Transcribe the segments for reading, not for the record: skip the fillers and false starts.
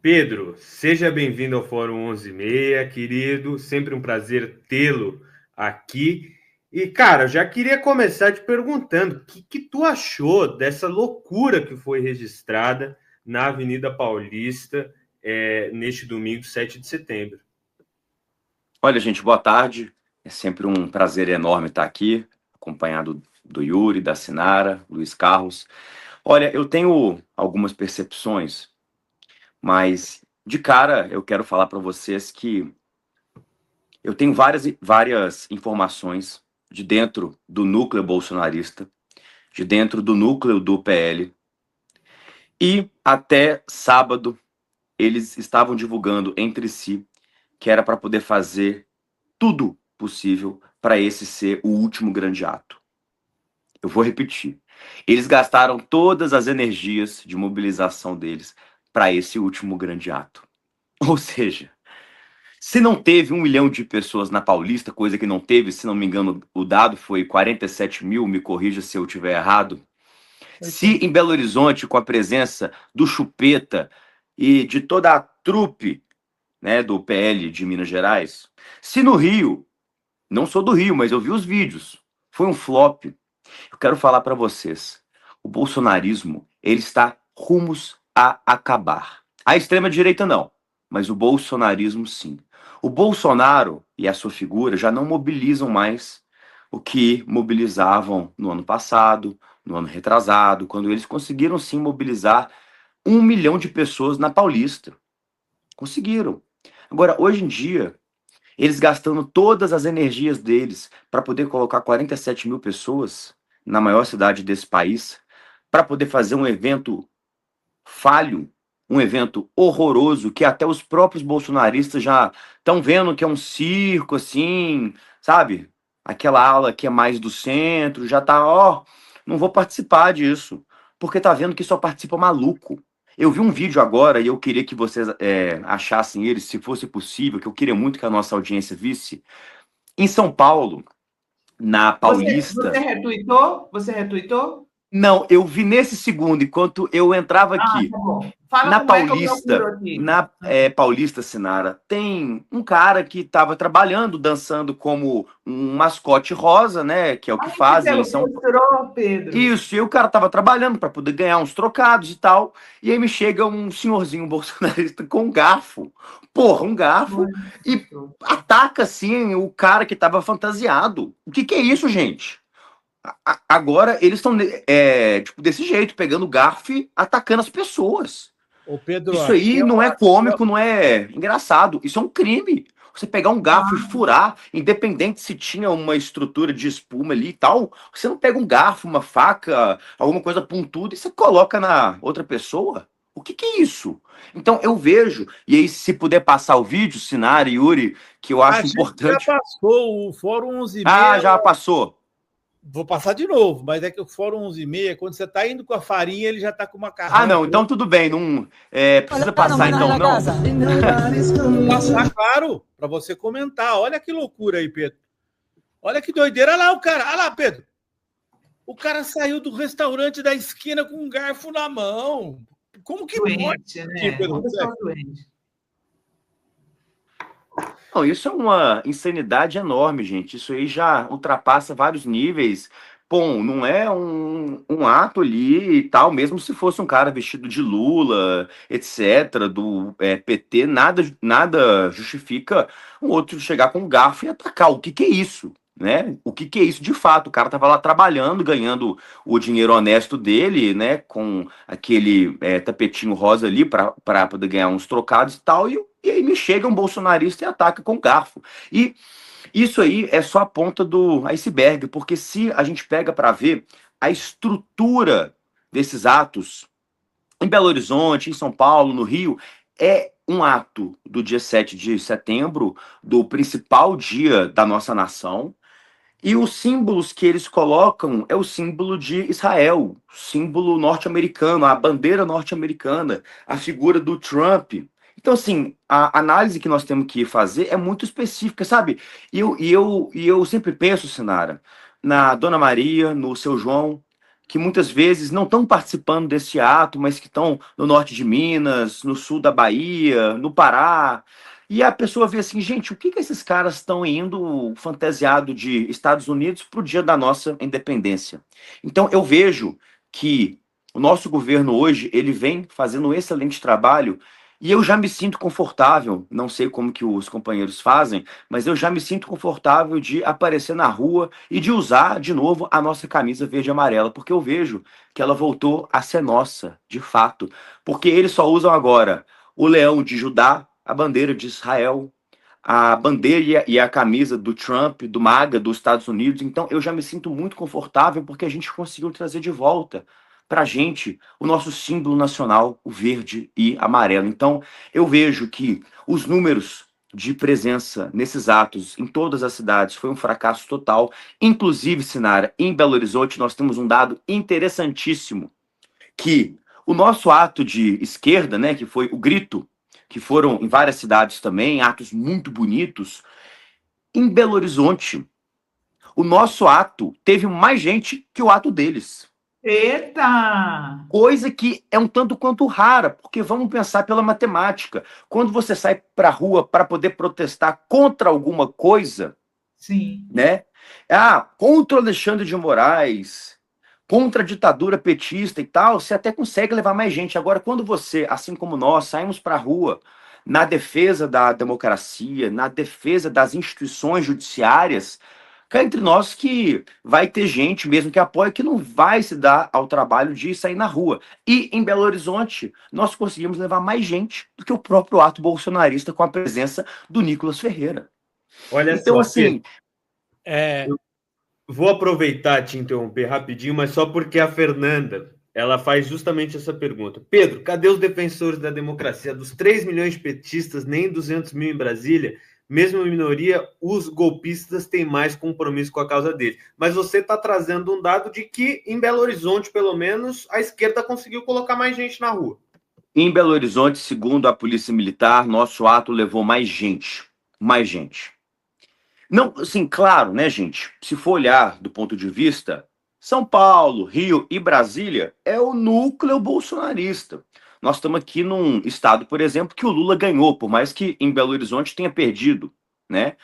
Pedro, seja bem-vindo ao Fórum 11:30, querido. Sempre um prazer tê-lo aqui. E, cara, eu já queria começar te perguntando o que tu achou dessa loucura que foi registrada na Avenida Paulista neste domingo, 7 de setembro. Olha, gente, boa tarde. É sempre um prazer enorme estar aqui, acompanhado do Yuri, da Sinara, Luiz Carlos. Olha, eu tenho algumas percepções, mas de cara eu quero falar para vocês que eu tenho várias informações de dentro do núcleo bolsonarista, de dentro do núcleo do PL, e até sábado eles estavam divulgando entre si que era para poder fazer tudo possível para esse ser o último grande ato. Eu vou repetir. Eles gastaram todas as energias de mobilização deles para esse último grande ato. Ou seja, se não teve 1 milhão de pessoas na Paulista, coisa que não teve, se não me engano, o dado foi 47 mil, me corrija se eu estiver errado. Se em Belo Horizonte, com a presença do Chupeta e de toda a trupe, né, do PL de Minas Gerais, se no Rio, não sou do Rio, mas eu vi os vídeos, foi um flop. Eu quero falar para vocês, o bolsonarismo, ele está rumos a acabar. A extrema-direita não, mas o bolsonarismo sim. O Bolsonaro e a sua figura já não mobilizam mais o que mobilizavam no ano passado, no ano retrasado, quando eles conseguiram sim mobilizar 1 milhão de pessoas na Paulista. Conseguiram. Agora, hoje em dia, eles gastando todas as energias deles para poder colocar 47 mil pessoas na maior cidade desse país, para poder fazer um evento falho, um evento horroroso, que até os próprios bolsonaristas já estão vendo que é um circo, assim, sabe? Aquela ala que é mais do centro, já tá, não vou participar disso, porque tá vendo que só participa maluco. Eu vi um vídeo agora e eu queria que vocês achassem ele, se fosse possível, que eu queria muito que a nossa audiência visse. Em São Paulo, na Paulista. Você retweetou? Você retweetou? Não, eu vi nesse segundo, enquanto eu entrava aqui. Tá bom. Fala Na como é que eu Paulista, procuro aqui. Paulista, Sinara, tem um cara que estava trabalhando, dançando como um mascote rosa, né? Que é o que fazem em São Paulo. Pedro. Isso, e o cara tava trabalhando para poder ganhar uns trocados e tal. E aí me chega um senhorzinho bolsonarista com um garfo. Porra, um garfo. E ataca, assim, o cara que tava fantasiado. O que é isso, gente? Agora eles estão tipo, desse jeito, pegando garfo e atacando as pessoas. Ô Pedro, isso aí não é cômico, não é engraçado. Isso é um crime. Você pegar um garfo e furar, independente se tinha uma estrutura de espuma ali e tal, você não pega um garfo, uma faca, alguma coisa pontuda e você coloca na outra pessoa? O que é isso? Então eu vejo, e aí se puder passar o vídeo, Sinara e Yuri, que eu acho importante. Já passou o Fórum 11:30. Ah, já passou. Vou passar de novo, mas é que o Fórum 11:30, quando você está indo com a farinha, ele já está com uma carne. Ah, não, então tudo bem, não precisa passar então, não. Passar, claro, para você comentar. Olha que loucura aí, Pedro. Olha que doideira. Olha lá o cara, olha lá, Pedro. O cara saiu do restaurante da esquina com um garfo na mão. Como que doente, né? Pedro? Não, isso é uma insanidade enorme, gente. Isso aí já ultrapassa vários níveis. Bom, não é um ato ali e tal, mesmo se fosse um cara vestido de Lula, etc., do PT, nada justifica um outro chegar com um garfo e atacar. O que é isso? Né? O que é isso de fato? O cara tava lá trabalhando, ganhando o dinheiro honesto dele, né? Com aquele tapetinho rosa ali para poder ganhar uns trocados e tal, e aí me chega um bolsonarista e ataca com garfo. E isso aí é só a ponta do iceberg, porque se a gente pega para ver a estrutura desses atos em Belo Horizonte, em São Paulo, no Rio, é um ato do dia 7 de setembro, do principal dia da nossa nação, e os símbolos que eles colocam é o símbolo de Israel, símbolo norte-americano, a bandeira norte-americana, a figura do Trump. Então, assim, a análise que nós temos que fazer é muito específica, sabe? E eu sempre penso, Sinara, na Dona Maria, no Seu João, que muitas vezes não estão participando desse ato, mas que estão no norte de Minas, no sul da Bahia, no Pará. E a pessoa vê assim, gente, o que que esses caras estão indo fantasiado de Estados Unidos para o dia da nossa independência? Então eu vejo que o nosso governo hoje, ele vem fazendo um excelente trabalho e eu já me sinto confortável, não sei como que os companheiros fazem, mas eu já me sinto confortável de aparecer na rua e de usar de novo a nossa camisa verde e amarela, porque eu vejo que ela voltou a ser nossa, de fato. Porque eles só usam agora o leão de Judá, a bandeira de Israel, a bandeira e a camisa do Trump, do MAGA, dos Estados Unidos. Então eu já me sinto muito confortável porque a gente conseguiu trazer de volta para a gente o nosso símbolo nacional, o verde e amarelo. Então eu vejo que os números de presença nesses atos em todas as cidades foi um fracasso total. Inclusive, Sinara, em Belo Horizonte nós temos um dado interessantíssimo, que o nosso ato de esquerda, né, que foi o grito, que foram em várias cidades também, atos muito bonitos, em Belo Horizonte, o nosso ato teve mais gente que o ato deles. Eita! Coisa que é um tanto quanto rara, porque vamos pensar pela matemática. Quando você sai para a rua para poder protestar contra alguma coisa, Sim. né? Contra o Alexandre de Moraes, contra a ditadura petista e tal, você até consegue levar mais gente. Agora, quando você, assim como nós, saímos para a rua na defesa da democracia, na defesa das instituições judiciárias, cá entre nós que vai ter gente, mesmo que apoie, que não vai se dar ao trabalho de sair na rua. E em Belo Horizonte, nós conseguimos levar mais gente do que o próprio ato bolsonarista com a presença do Nicolas Ferreira. Olha Então, só, assim, Pedro, vou aproveitar te interromper rapidinho, mas só porque a Fernanda, ela faz justamente essa pergunta. Pedro, cadê os defensores da democracia? Dos 3 milhões de petistas, nem 200 mil em Brasília, mesmo a minoria, os golpistas têm mais compromisso com a causa deles. Mas você está trazendo um dado de que em Belo Horizonte, pelo menos, a esquerda conseguiu colocar mais gente na rua. em Belo Horizonte, segundo a Polícia Militar, nosso ato levou mais gente. Mais gente. Não, assim, claro, né, gente? Se for olhar do ponto de vista, São Paulo, Rio e Brasília é o núcleo bolsonarista. Nós estamos aqui num estado, por exemplo, que o Lula ganhou, por mais que em Belo Horizonte tenha perdido, né?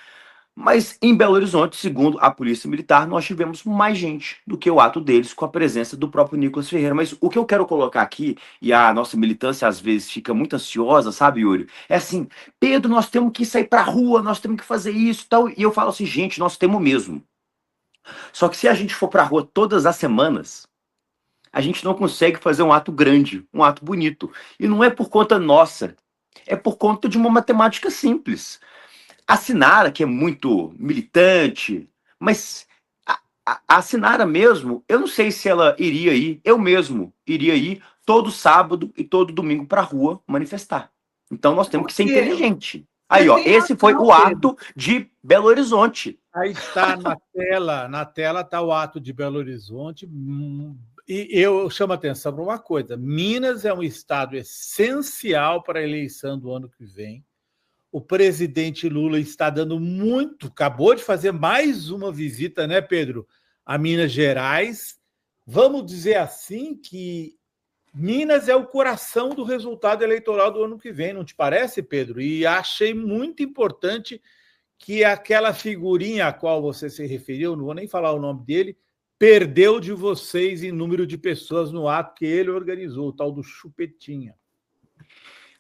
Mas em Belo Horizonte, segundo a Polícia Militar, nós tivemos mais gente do que o ato deles com a presença do próprio Nicolas Ferreira. Mas o que eu quero colocar aqui, e a nossa militância às vezes fica muito ansiosa, sabe, Yuri? É assim, Pedro, nós temos que sair pra rua, nós temos que fazer isso e tal. E eu falo assim, gente, nós temos mesmo. Só que se a gente for pra rua todas as semanas, a gente não consegue fazer um ato grande, um ato bonito. E não é por conta nossa, é por conta de uma matemática simples. A Sinara, que é muito militante, mas a Sinara mesmo, eu não sei se ela iria ir, eu mesmo iria ir todo sábado e todo domingo para a rua manifestar. Então nós temos que ser inteligente. Aí, ó, esse foi o ato de Belo Horizonte. Aí está na tela está o ato de Belo Horizonte. E eu chamo a atenção para uma coisa: Minas é um estado essencial para a eleição do ano que vem. O presidente Lula está dando muito, acabou de fazer mais uma visita, né, Pedro, a Minas Gerais. Vamos dizer assim que Minas é o coração do resultado eleitoral do ano que vem, não te parece, Pedro? E achei muito importante que aquela figurinha a qual você se referiu, não vou nem falar o nome dele, perdeu de vocês em número de pessoas no ato que ele organizou, o tal do Chupetinha.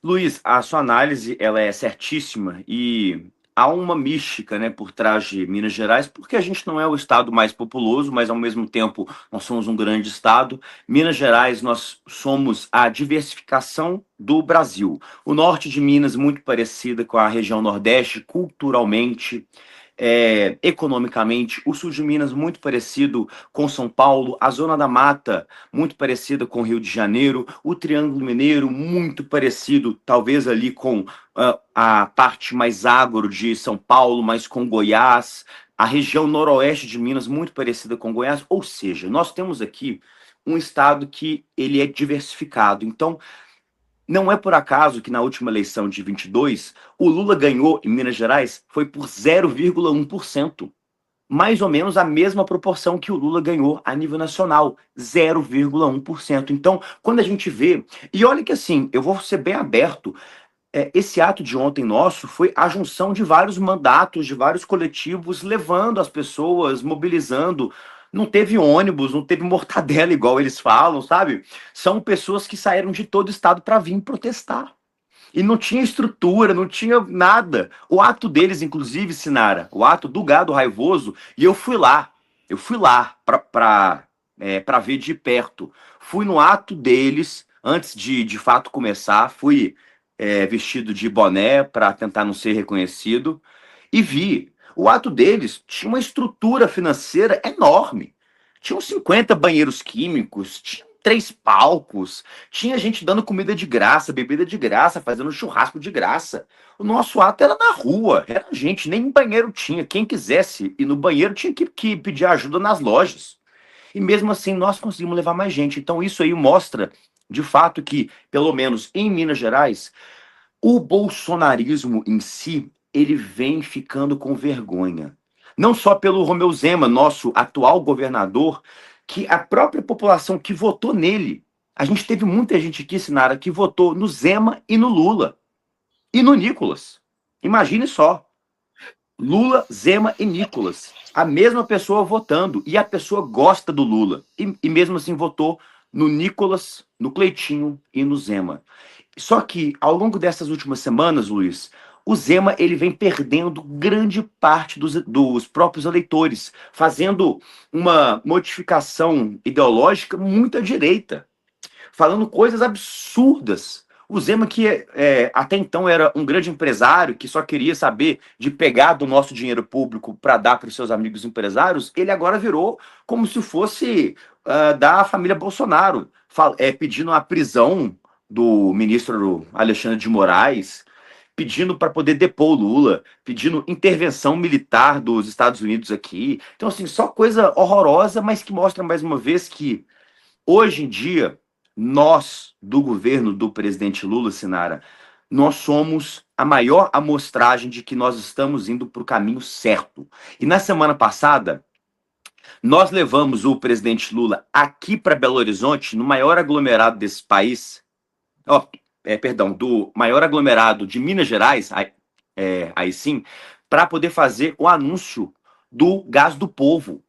Luiz, a sua análise ela é certíssima e há uma mística, né, por trás de Minas Gerais, porque a gente não é o estado mais populoso, mas ao mesmo tempo nós somos um grande estado. Minas Gerais, nós somos a diversificação do Brasil. O norte de Minas, muito parecida com a região Nordeste, culturalmente, economicamente, o sul de Minas muito parecido com São Paulo, a Zona da Mata muito parecida com Rio de Janeiro, o Triângulo Mineiro muito parecido, talvez ali com a parte mais agro de São Paulo, mas com Goiás, a região noroeste de Minas muito parecida com Goiás, ou seja, nós temos aqui um estado que ele é diversificado. Então, não é por acaso que na última eleição de 22, o Lula ganhou em Minas Gerais foi por 0,1%. mais ou menos a mesma proporção que o Lula ganhou a nível nacional, 0,1%. Então, quando a gente vê... E olha que assim, eu vou ser bem aberto, esse ato de ontem nosso foi a junção de vários mandatos, de vários coletivos, levando as pessoas, mobilizando. Não teve ônibus, não teve mortadela, igual eles falam, sabe? São pessoas que saíram de todo o estado para vir protestar. E não tinha estrutura, não tinha nada. O ato deles, inclusive, Sinara, o ato do gado raivoso, e eu fui lá para ver de perto. Fui no ato deles, antes de fato começar, fui vestido de boné para tentar não ser reconhecido, e vi. O ato deles tinha uma estrutura financeira enorme. Tinham 50 banheiros químicos, tinha 3 palcos, tinha gente dando comida de graça, bebida de graça, fazendo churrasco de graça. O nosso ato era na rua, era gente, nem banheiro tinha. Quem quisesse ir no banheiro tinha que pedir ajuda nas lojas. E mesmo assim nós conseguimos levar mais gente. Então isso aí mostra, de fato, que, pelo menos em Minas Gerais, o bolsonarismo em si, ele vem ficando com vergonha. Não só pelo Romeu Zema, nosso atual governador, que a própria população que votou nele, a gente teve muita gente aqui, Sinara, que votou no Zema e no Lula. E no Nicolas. Imagine só. Lula, Zema e Nicolas. A mesma pessoa votando. E a pessoa gosta do Lula. E mesmo assim votou no Nicolas, no Cleitinho e no Zema. Só que, ao longo dessas últimas semanas, Luiz, o Zema ele vem perdendo grande parte dos próprios eleitores, fazendo uma modificação ideológica muito à direita, falando coisas absurdas. O Zema, que até então era um grande empresário, que só queria saber de pegar do nosso dinheiro público para dar para os seus amigos empresários, ele agora virou como se fosse da família Bolsonaro, pedindo a prisão do ministro Alexandre de Moraes, pedindo para poder depor o Lula, pedindo intervenção militar dos Estados Unidos aqui. Então, assim, só coisa horrorosa, mas que mostra mais uma vez que, hoje em dia, nós, do governo do presidente Lula, Sinara, nós somos a maior amostragem de que nós estamos indo para o caminho certo. E na semana passada, nós levamos o presidente Lula aqui para Belo Horizonte, no maior aglomerado desse país, do maior aglomerado de Minas Gerais, aí sim, para poder fazer o anúncio do gás do povo,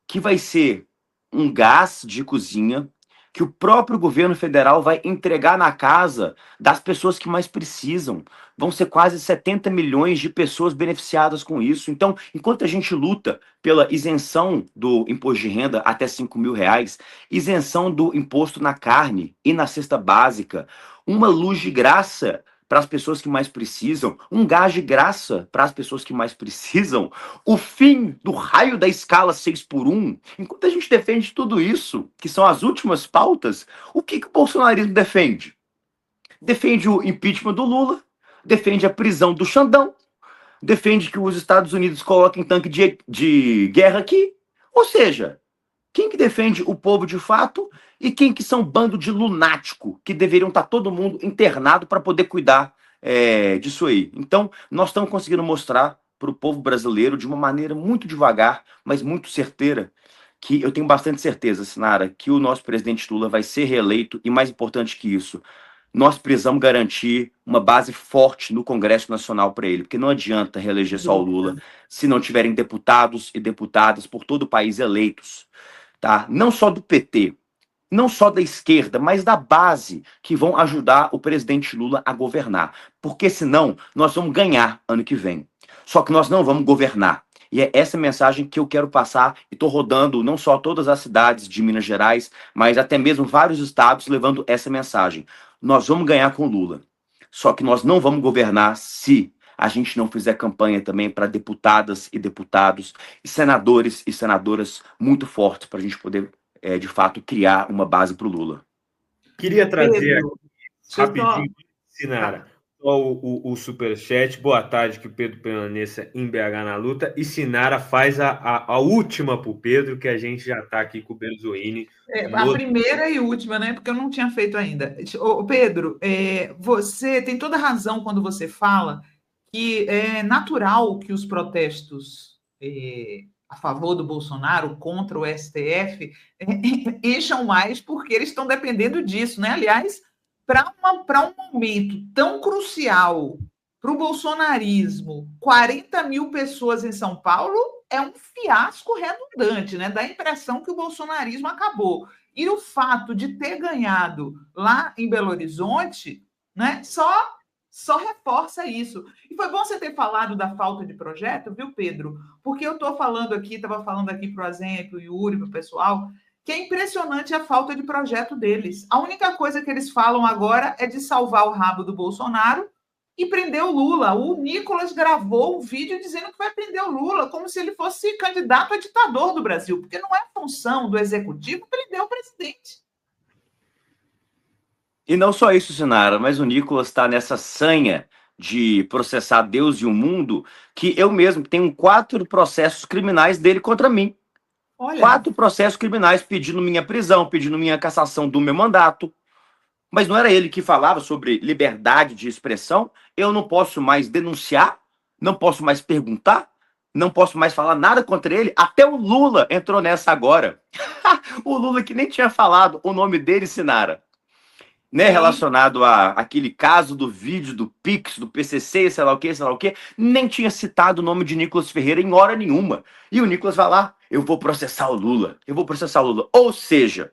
que vai ser um gás de cozinha que o próprio governo federal vai entregar na casa das pessoas que mais precisam. Vão ser quase 70 milhões de pessoas beneficiadas com isso. Então, enquanto a gente luta pela isenção do imposto de renda até R$5.000, isenção do imposto na carne e na cesta básica, uma luz de graça para as pessoas que mais precisam, um gás de graça para as pessoas que mais precisam, o fim do raio da escala 6x1, enquanto a gente defende tudo isso, que são as últimas pautas, o que o bolsonarismo defende? Defende o impeachment do Lula, defende a prisão do Xandão, defende que os Estados Unidos coloquem tanque de guerra aqui, ou seja, quem que defende o povo de fato e quem que são bando de lunático que deveriam estar todo mundo internado para poder cuidar disso aí. Então, nós estamos conseguindo mostrar para o povo brasileiro de uma maneira muito devagar, mas muito certeira, que eu tenho bastante certeza, Sinara, que o nosso presidente Lula vai ser reeleito e, mais importante que isso, nós precisamos garantir uma base forte no Congresso Nacional para ele, porque não adianta reeleger só o Lula se não tiverem deputados e deputadas por todo o país eleitos. Tá? Não só do PT, não só da esquerda, mas da base, que vão ajudar o presidente Lula a governar. Porque senão nós vamos ganhar ano que vem. Só que nós não vamos governar. E é essa mensagem que eu quero passar, e estou rodando não só todas as cidades de Minas Gerais, mas até mesmo vários estados levando essa mensagem. Nós vamos ganhar com Lula. Só que nós não vamos governar se a gente não fizer campanha também para deputadas e deputados, e senadores e senadoras muito fortes para a gente poder, de fato, criar uma base para o Lula. Queria trazer aqui, rapidinho, Sinara, o superchat. Boa tarde, que o Pedro permaneça em BH na luta. E Sinara faz a última para o Pedro, que a gente já está aqui com o Berzoini. A primeira e última, né? Porque eu não tinha feito ainda. Ô, Pedro, você tem toda razão quando você fala que é natural que os protestos a favor do Bolsonaro, contra o STF, encham mais, porque eles estão dependendo disso, né? Aliás, para um momento tão crucial para o bolsonarismo, 40 mil pessoas em São Paulo é um fiasco redundante, né? Dá a impressão que o bolsonarismo acabou. E o fato de ter ganhado lá em Belo Horizonte, né, só reforça isso. E foi bom você ter falado da falta de projeto, viu, Pedro? Porque eu estava falando aqui para o Azenha, para o Yuri, para o pessoal, que é impressionante a falta de projeto deles. A única coisa que eles falam agora é de salvar o rabo do Bolsonaro e prender o Lula. O Nicolas gravou um vídeo dizendo que vai prender o Lula, como se ele fosse candidato a ditador do Brasil, porque não é função do executivo prender o presidente. E não só isso, Sinara, mas o Nicolas está nessa sanha de processar Deus e o mundo, que eu mesmo tenho 4 processos criminais dele contra mim. Olha. 4 processos criminais pedindo minha prisão, pedindo minha cassação do meu mandato. Mas não era ele que falava sobre liberdade de expressão? Eu não posso mais denunciar, não posso mais perguntar, não posso mais falar nada contra ele. Até o Lula entrou nessa agora. O Lula que nem tinha falado o nome dele, Sinara. Né, relacionado a aquele caso do vídeo do Pix, do PCC, sei lá o que, nem tinha citado o nome de Nicolas Ferreira em hora nenhuma. E o Nicolas vai lá, eu vou processar o Lula, Ou seja,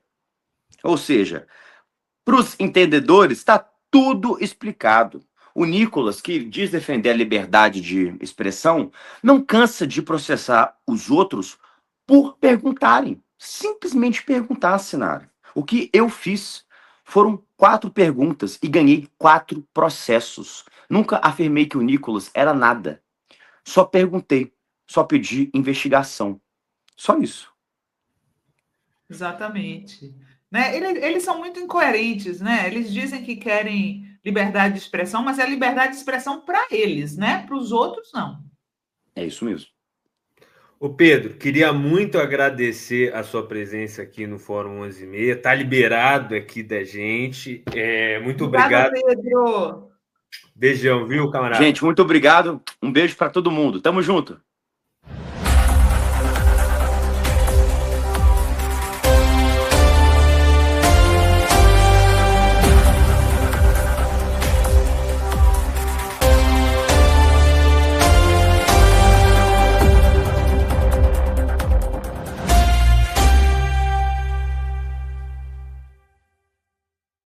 para os entendedores, está tudo explicado. O Nicolas, que diz defender a liberdade de expressão, não cansa de processar os outros por perguntarem. Simplesmente perguntar, Sinara. O que eu fiz foram 4 perguntas e ganhei 4 processos. Nunca afirmei que o Nicolas era nada. Só perguntei, só pedi investigação. Só isso. Exatamente. Né? Eles são muito incoerentes, né? Eles dizem que querem liberdade de expressão, mas é liberdade de expressão para eles, né? Para os outros, não. É isso mesmo. Ô Pedro, queria muito agradecer a sua presença aqui no Fórum 11h30. Está liberado aqui da gente. Muito obrigado. Pedro. Beijão, viu, camarada? Gente, muito obrigado. Um beijo para todo mundo. Tamo junto.